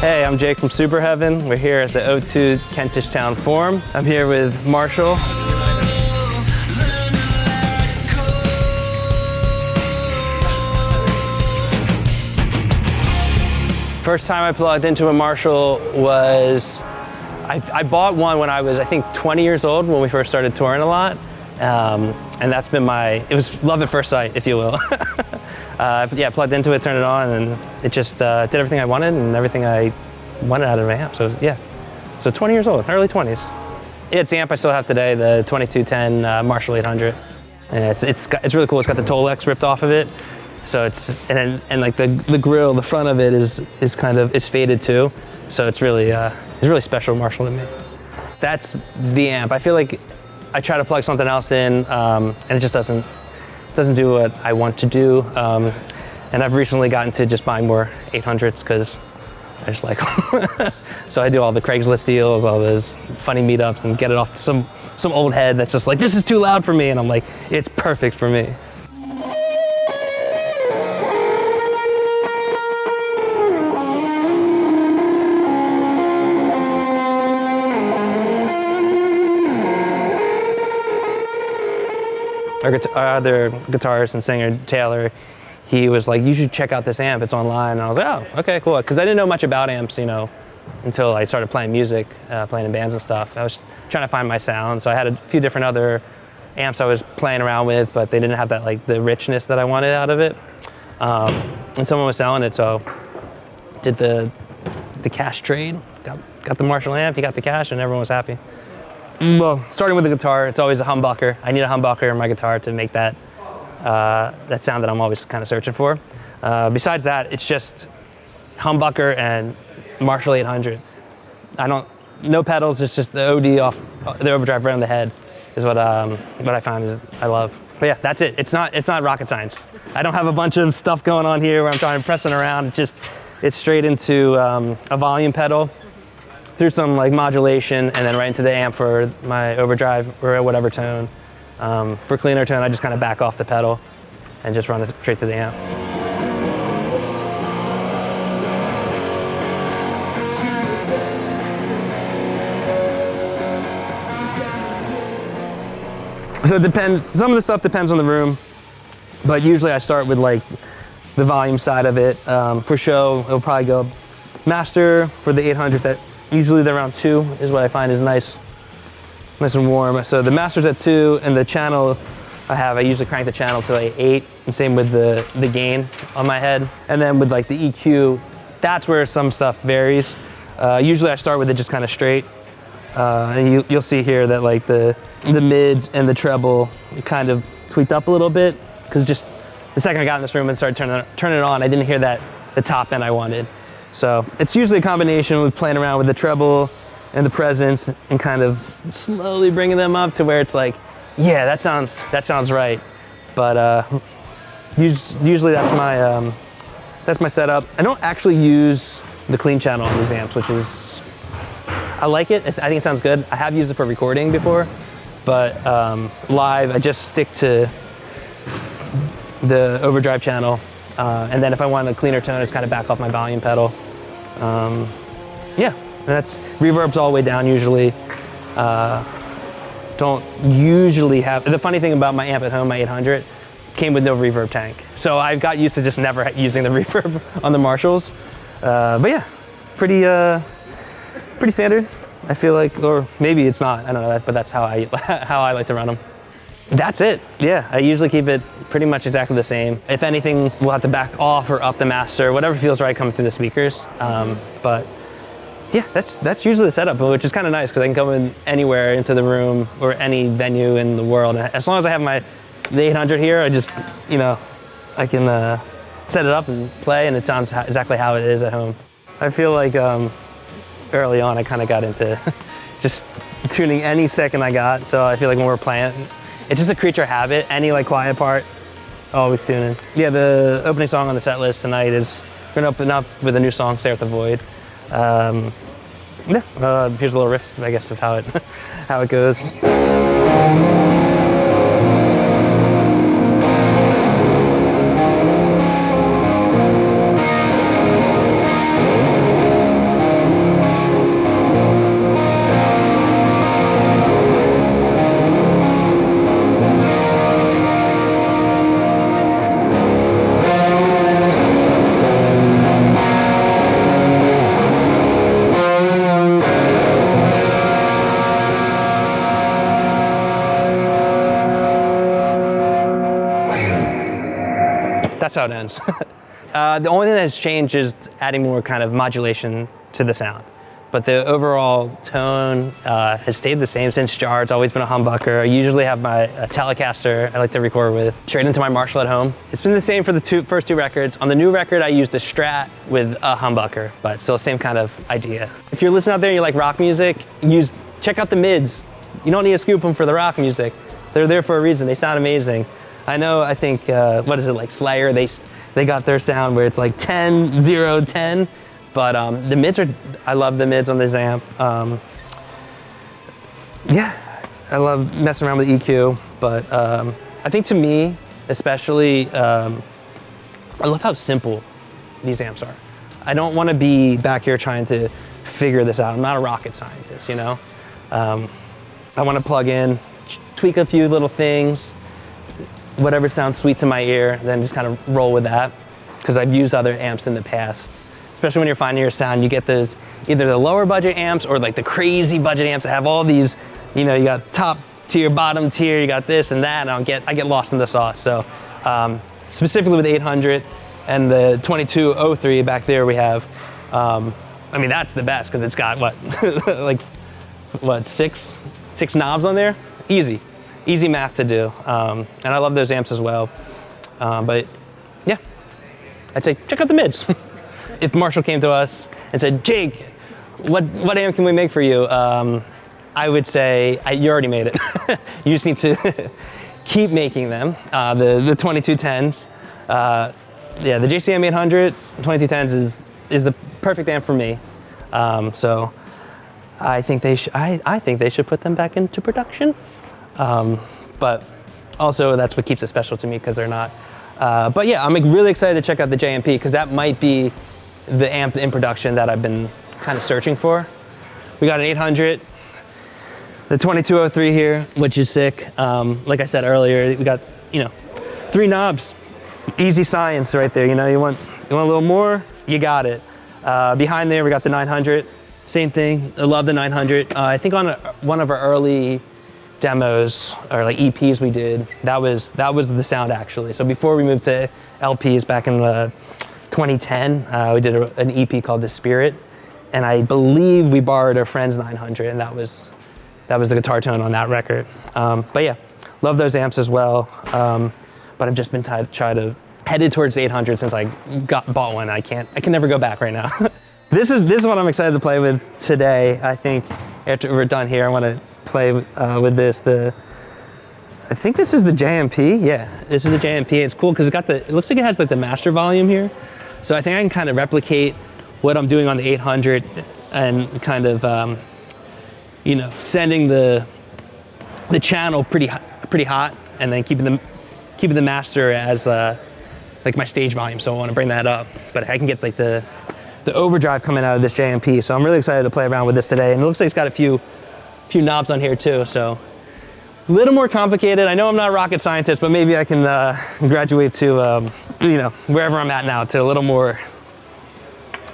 Hey, I'm Jake from Superheaven. We're here at the O2 Kentish Town Forum. I'm here with Marshall. First time I plugged into a Marshall was, I bought one when I was, I think, 20 years old when we first started touring a lot. And that's been it was love at first sight, if you will. Yeah, plugged into it, turned it on, and it just did everything I wanted and everything I wanted out of an amp. So yeah, so 20 years old, early 20s. Yeah, it's the amp I still have today, the 2210 Marshall 800. And it's really cool. It's got the Tolex ripped off of it. So it's and like the grill, the front of it is kind of faded too. So it's really special Marshall to me. That's the amp. I feel like I try to plug something else in, and it just doesn't do what I want to do. And I've recently gotten to just buying more 800s because I just like them. So I do all the Craigslist deals, all those funny meetups, and get it off some old head that's just like, this is too loud for me, and I'm like, it's perfect for me. Our other guitarist and singer, Taylor, he was like, you should check out this amp, it's online. And I was like, oh, okay, cool. Because I didn't know much about amps, until I started playing music, playing in bands and stuff. I was trying to find my sound, so I had a few different other amps I was playing around with, but they didn't have that, like, the richness that I wanted out of it. And someone was selling it, so did the cash trade, got the Marshall amp, he got the cash, and everyone was happy. Well, starting with the guitar, it's always a humbucker. I need a humbucker in my guitar to make that sound that I'm always kind of searching for. Besides that, it's just humbucker and Marshall 800. No pedals, it's just the OD off the overdrive right on the head is what I found is I love. But yeah, that's it. It's not rocket science. I don't have a bunch of stuff going on here where I'm trying to press it around. It's straight into a volume pedal, through some like modulation, and then right into the amp for my overdrive or whatever tone. For cleaner tone, I just kind of back off the pedal and just run it straight to the amp. So it depends, some of the stuff depends on the room, but usually I start with like the volume side of it. For show, it'll probably go master for the 800s usually they're around 2 is what I find is nice and warm. So the master's at 2, and the channel I usually crank the channel to like 8, and same with the gain on my head. And then with like the EQ, that's where some stuff varies. Usually I start with it just kind of straight. And you'll see here that like the mids and the treble kind of tweaked up a little bit, because just the second I got in this room and started turning it on, I didn't hear the top end I wanted. So it's usually a combination with playing around with the treble and the presence and kind of slowly bringing them up to where it's like, yeah, that sounds right. But usually that's my setup. I don't actually use the clean channel on these amps, which is, I like it. I think it sounds good. I have used it for recording before, but live I just stick to the overdrive channel. And then if I want a cleaner tone, it's kind of back off my volume pedal. Yeah, and that's reverb's all the way down usually. Don't usually have, the funny thing about my amp at home, my 800, came with no reverb tank. So I got used to just never using the reverb on the Marshalls. But yeah, pretty standard. I feel like, or maybe it's not, I don't know, but that's how I like to run them. That's it, yeah. I usually keep it pretty much exactly the same. If anything, we'll have to back off or up the master, whatever feels right coming through the speakers. But yeah, that's usually the setup, which is kind of nice because I can come in anywhere into the room or any venue in the world. And as long as I have the 800 here, I just, I can set it up and play, and it sounds exactly how it is at home. I feel like early on I kind of got into just tuning any second I got. So I feel like when we're playing, it's just a creature habit. Any like quiet part, always tuning. Yeah, the opening song on the set list tonight is, we're gonna open up with a new song, Stare at the Void. Here's a little riff, I guess, of how it goes. That's how it ends. The only thing that has changed is adding more kind of modulation to the sound. But the overall tone has stayed the same since Jar. It's always been a humbucker. I usually have my Telecaster I like to record with straight into my Marshall at home. It's been the same for the first two records. On the new record, I used a Strat with a humbucker, but still the same kind of idea. If you're listening out there and you like rock music, check out the mids. You don't need to scoop them for the rock music. They're there for a reason. They sound amazing. I think, what is it, like Slayer, they got their sound where it's like 10, 0, 10. But the mids I love the mids on this amp. Yeah, I love messing around with EQ, but I think to me, especially, I love how simple these amps are. I don't want to be back here trying to figure this out. I'm not a rocket scientist, you know? I want to plug in, tweak a few little things, whatever sounds sweet to my ear, then just kind of roll with that. Because I've used other amps in the past. Especially when you're finding your sound, you get those, either the lower budget amps or like the crazy budget amps that have all these, you know, you got top tier, bottom tier, you got this and that, and I get lost in the sauce. So specifically with 800 and the 2203 back there we have, I mean, that's the best because it's got six knobs on there? Easy math to do. And I love those amps as well. But yeah, I'd say check out the mids. If Marshall came to us and said, Jake, what amp can we make for you? I would say, you already made it. You just need to keep making them. The 2210s, yeah, the JCM 800, 2210s is the perfect amp for me. So I think they should put them back into production. But also that's what keeps it special to me because they're not. But yeah, I'm really excited to check out the JMP because that might be the amp in production that I've been kind of searching for. We got an 800, the 2203 here, which is sick. Like I said earlier, we got, 3 knobs, easy science right there. You want a little more, you got it. Behind there, we got the 900, same thing. I love the 900. I think on one of our early demos or like EPs we did, that was the sound actually. So before we moved to LPs back in 2010, we did an EP called The Spirit, and I believe we borrowed a friend's 900, and that was the guitar tone on that record. But yeah, love those amps as well. But I've just been headed towards 800 since I bought one. I can never go back right now. This is what I'm excited to play with today. I think after we're done here, I want to play with this. I think this is the JMP. Yeah, this is the JMP. It's cool because it looks like it has like the master volume here. So I think I can kind of replicate what I'm doing on the 800 and kind of, sending the channel pretty hot, and then keeping the master as like my stage volume. So I want to bring that up, but I can get like the overdrive coming out of this JMP. So I'm really excited to play around with this today. And it looks like it's got a few knobs on here too. So a little more complicated. I know I'm not a rocket scientist, but maybe I can graduate to, wherever I'm at now, to a little more,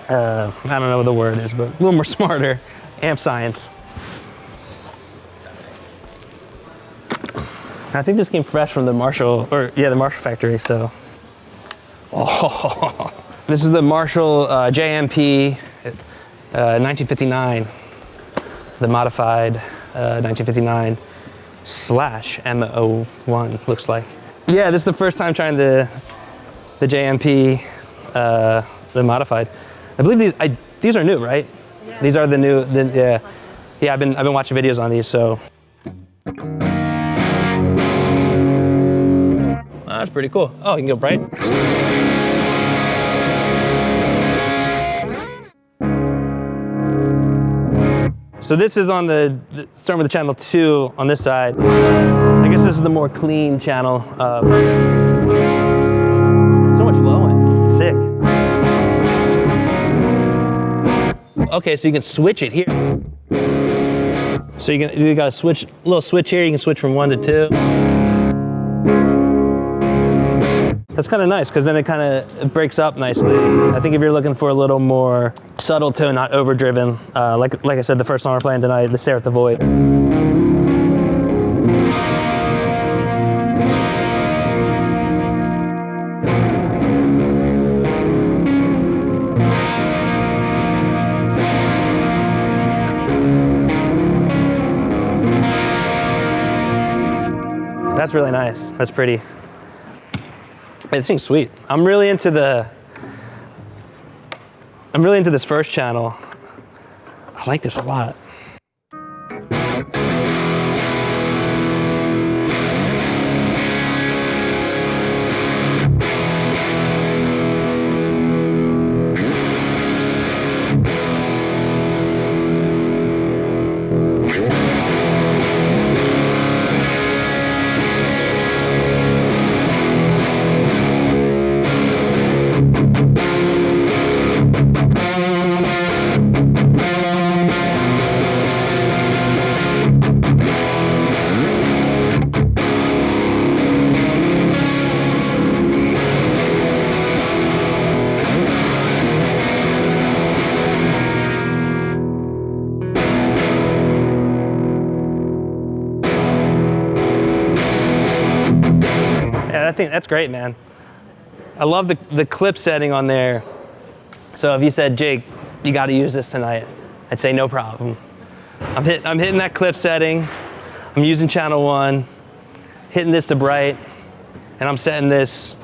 I don't know what the word is, but a little more smarter amp science. I think this came fresh from the Marshall factory, so. Oh, this is the Marshall JMP 1959, the modified 1959 /M01 looks like. Yeah, this is the first time trying the JMP, the modified. I believe these are new, right? Yeah. These are the new. Yeah. I've been watching videos on these, so. Oh, that's pretty cool. Oh, you can go bright. So this is on starting with the channel 2 on this side. I guess this is the more clean channel. So much low end, sick. Okay, so you can switch it here. So you got a little switch here. You can switch from 1 to 2. That's kind of nice because then it kind of breaks up nicely. I think if you're looking for a little more subtle tone, not overdriven, like I said, the first song we're playing tonight, The Stare at the Void. That's really nice. That's pretty. Hey, this thing's sweet. I'm really into this first channel. I like this a lot. I think that's great, man. I love the clip setting on there. So if you said, Jake, you got to use this tonight, I'd say no problem. I'm hitting that clip setting. I'm using channel 1, hitting this to bright, and I'm setting this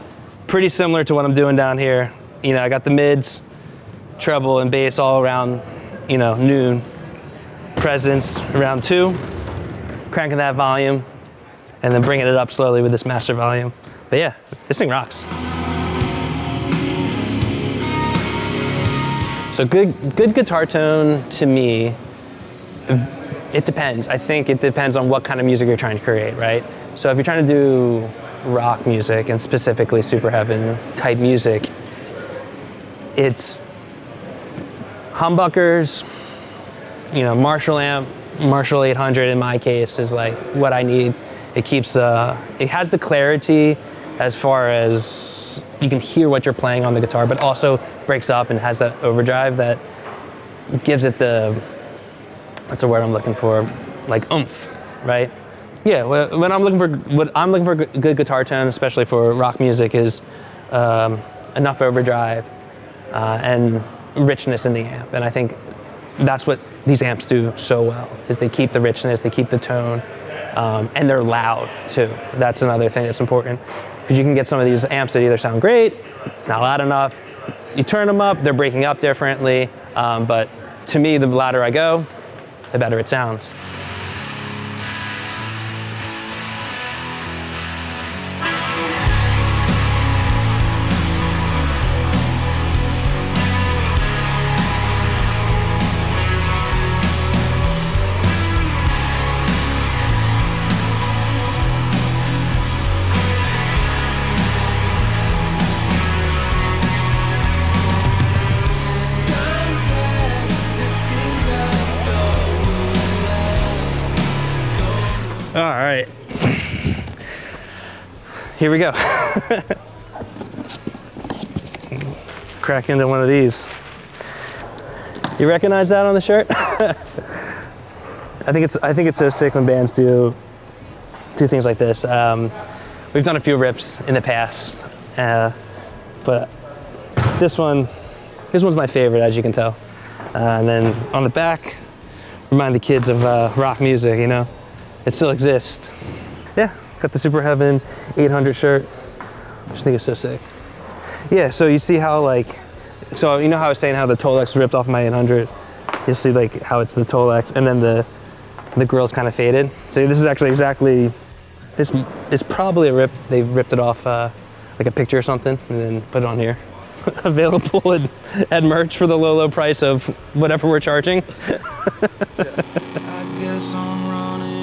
pretty similar to what I'm doing down here. You know, I got the mids, treble, and bass all around, you know, noon. Presence around 2, cranking that volume, and then bringing it up slowly with this master volume. But yeah, this thing rocks. So good guitar tone to me, it depends. I think it depends on what kind of music you're trying to create, right? So if you're trying to do rock music and specifically Superheaven type music, it's humbuckers, you know, Marshall amp, Marshall 800 in my case is like what I need. It keeps, it has the clarity as far as you can hear what you're playing on the guitar, but also breaks up and has that overdrive that gives it the, what's the word I'm looking for? Like oomph, right? Yeah, what I'm looking for good guitar tone, especially for rock music, is enough overdrive and richness in the amp. And I think that's what these amps do so well, is they keep the richness, they keep the tone, and they're loud too. That's another thing that's important. Because you can get some of these amps that either sound great, not loud enough. You turn them up, they're breaking up differently. But to me, the louder I go, the better it sounds. All right, here we go. Crack into one of these. You recognize that on the shirt? I think it's so sick when bands do things like this. We've done a few rips in the past, but this one's my favorite, as you can tell. And then on the back, remind the kids of rock music, you know? It still exists. Yeah, got the Superheaven 800 shirt. I just think it's so sick. Yeah, so you see how so you know how I was saying how the Tolex ripped off my 800? You'll see like how it's the Tolex and then the grill's kind of faded. So this is actually exactly, this is probably a rip. They ripped it off like a picture or something and then put it on here. Available at merch for the low price of whatever we're charging. I guess I'm running